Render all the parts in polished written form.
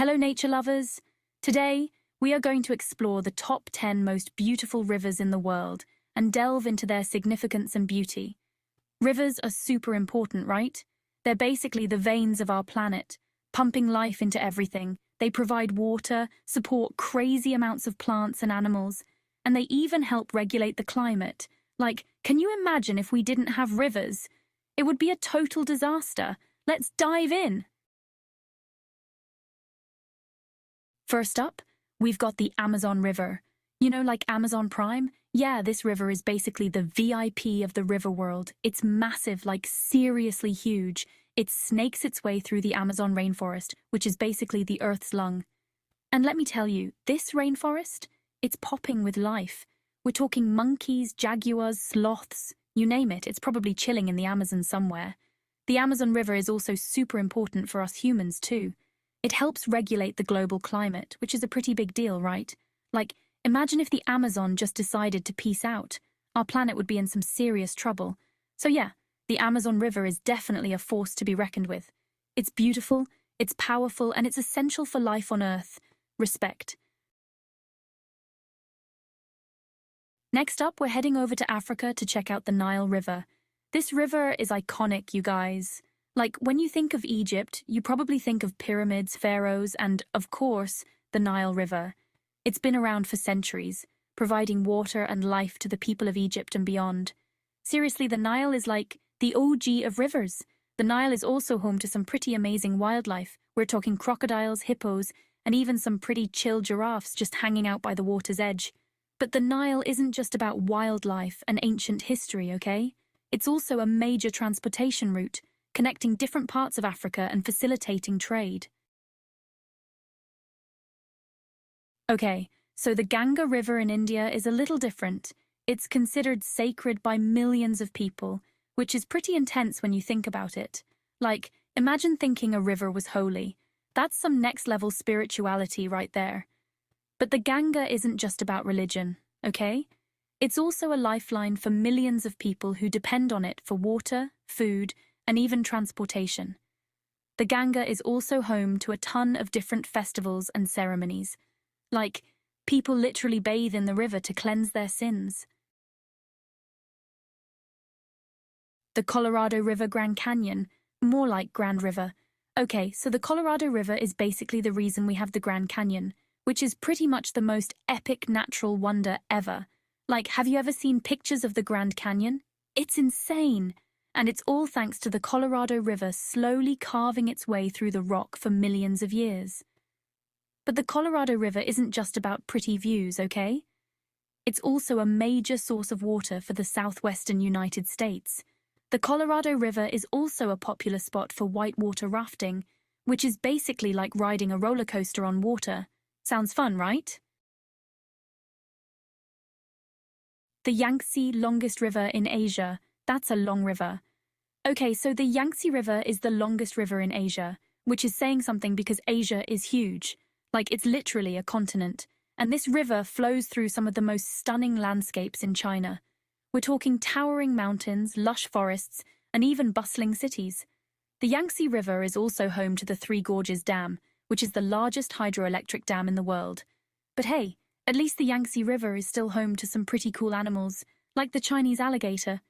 Hello, nature lovers! Today, we are going to explore the top 10 most beautiful rivers in the world and delve into their significance and beauty. Rivers are super important, right? They're basically the veins of our planet, pumping life into everything. They provide water, support crazy amounts of plants and animals, and they even help regulate the climate. Like, can you imagine if we didn't have rivers? It would be a total disaster. Let's dive in! First up, we've got the Amazon River. You know, like Amazon Prime? Yeah, this river is basically the VIP of the river world. It's massive, like seriously huge. It snakes its way through the Amazon rainforest, which is basically the Earth's lung. And let me tell you, this rainforest, it's popping with life. We're talking monkeys, jaguars, sloths, you name it, it's probably chilling in the Amazon somewhere. The Amazon River is also super important for us humans too. It helps regulate the global climate, which is a pretty big deal, right? Like, imagine if the Amazon just decided to peace out. Our planet would be in some serious trouble. So yeah, the Amazon River is definitely a force to be reckoned with. It's beautiful, it's powerful, and it's essential for life on Earth. Respect. Next up, we're heading over to Africa to check out the Nile River. This river is iconic, you guys. Like, when you think of Egypt, you probably think of pyramids, pharaohs, and, of course, the Nile River. It's been around for centuries, providing water and life to the people of Egypt and beyond. Seriously, the Nile is like the OG of rivers. The Nile is also home to some pretty amazing wildlife. We're talking crocodiles, hippos, and even some pretty chill giraffes just hanging out by the water's edge. But the Nile isn't just about wildlife and ancient history, okay? It's also a major transportation route, connecting different parts of Africa and facilitating trade. Okay, so the Ganga River in India is a little different. It's considered sacred by millions of people, which is pretty intense when you think about it. Like, imagine thinking a river was holy. That's some next-level spirituality right there. But the Ganga isn't just about religion, okay? It's also a lifeline for millions of people who depend on it for water, food, and even transportation. The Ganga is also home to a ton of different festivals and ceremonies. Like, people literally bathe in the river to cleanse their sins. The Colorado River Grand Canyon, more like Grand River. Okay, so the Colorado River is basically the reason we have the Grand Canyon, which is pretty much the most epic natural wonder ever. Like, have you ever seen pictures of the Grand Canyon? It's insane! And it's all thanks to the Colorado River slowly carving its way through the rock for millions of years. But the Colorado River isn't just about pretty views, okay? It's also a major source of water for the southwestern United States. The Colorado River is also a popular spot for whitewater rafting, which is basically like riding a roller coaster on water. Sounds fun, right? The Yangtze, longest river in Asia. That's a long river. Okay, so the Yangtze River is the longest river in Asia, which is saying something because Asia is huge. Like, it's literally a continent. And this river flows through some of the most stunning landscapes in China. We're talking towering mountains, lush forests, and even bustling cities. The Yangtze River is also home to the Three Gorges Dam, which is the largest hydroelectric dam in the world. But hey, at least the Yangtze River is still home to some pretty cool animals, like the Chinese alligator.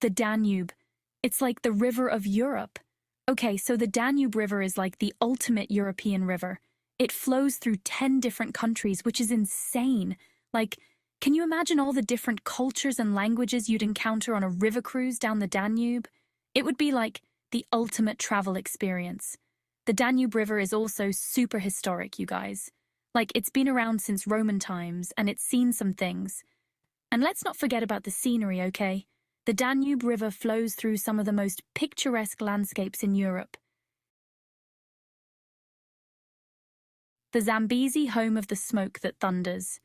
The Danube. It's like the river of Europe. Okay, so the Danube River is like the ultimate European river. It flows through 10 different countries, which is insane. Like, can you imagine all the different cultures and languages you'd encounter on a river cruise down the Danube? It would be like the ultimate travel experience. The Danube River is also super historic, you guys. Like, it's been around since Roman times, and it's seen some things. And let's not forget about the scenery, okay? The Danube River flows through some of the most picturesque landscapes in Europe. The Zambezi, home of the smoke that thunders.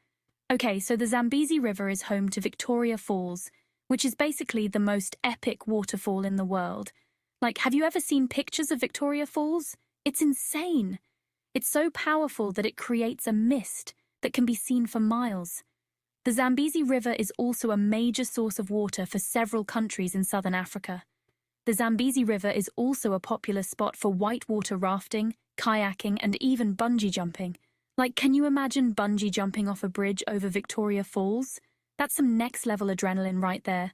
Okay, so the Zambezi River is home to Victoria Falls, which is basically the most epic waterfall in the world. Like, have you ever seen pictures of Victoria Falls? It's insane. It's so powerful that it creates a mist that can be seen for miles. The Zambezi River is also a major source of water for several countries in southern Africa. The Zambezi River is also a popular spot for whitewater rafting, kayaking, and even bungee jumping. Like, can you imagine bungee jumping off a bridge over Victoria Falls? That's some next-level adrenaline right there.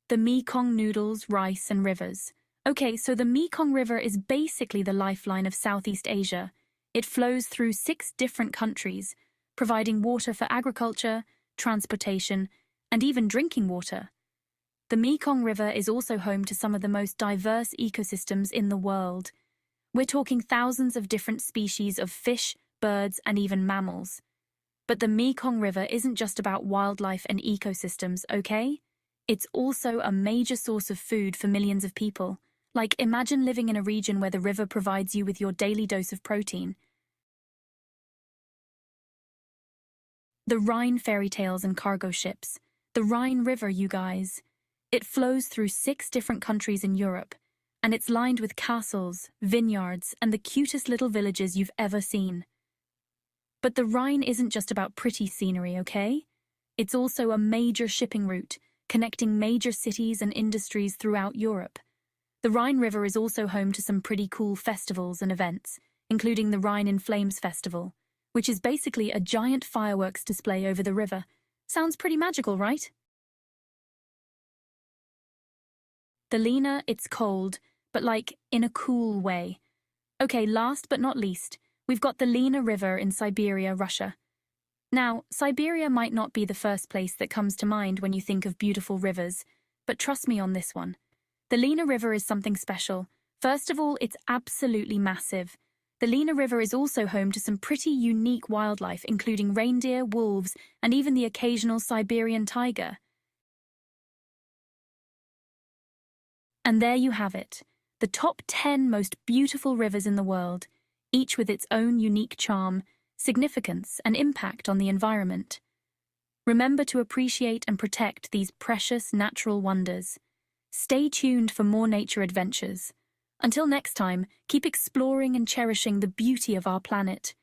The Mekong noodles, rice, and rivers. Okay, so the Mekong River is basically the lifeline of Southeast Asia. It flows through 6 different countries, providing water for agriculture, transportation, and even drinking water. The Mekong River is also home to some of the most diverse ecosystems in the world. We're talking thousands of different species of fish, birds, and even mammals. But the Mekong River isn't just about wildlife and ecosystems, okay? It's also a major source of food for millions of people. Like, imagine living in a region where the river provides you with your daily dose of protein. The Rhine fairy tales and cargo ships. The Rhine River, you guys. It flows through 6 different countries in Europe, and it's lined with castles, vineyards, and the cutest little villages you've ever seen. But the Rhine isn't just about pretty scenery, okay? It's also a major shipping route, connecting major cities and industries throughout Europe. The Rhine River is also home to some pretty cool festivals and events, including the Rhine in Flames Festival, which is basically a giant fireworks display over the river. Sounds pretty magical, right? The Lena, it's cold, but like, in a cool way. Okay, last but not least, we've got the Lena River in Siberia, Russia. Now, Siberia might not be the first place that comes to mind when you think of beautiful rivers, but trust me on this one. The Lena River is something special. First of all, it's absolutely massive. The Lena River is also home to some pretty unique wildlife, including reindeer, wolves, and even the occasional Siberian tiger. And there you have it, the top 10 most beautiful rivers in the world, each with its own unique charm, significance, and impact on the environment. Remember to appreciate and protect these precious natural wonders. Stay tuned for more nature adventures. Until next time, keep exploring and cherishing the beauty of our planet.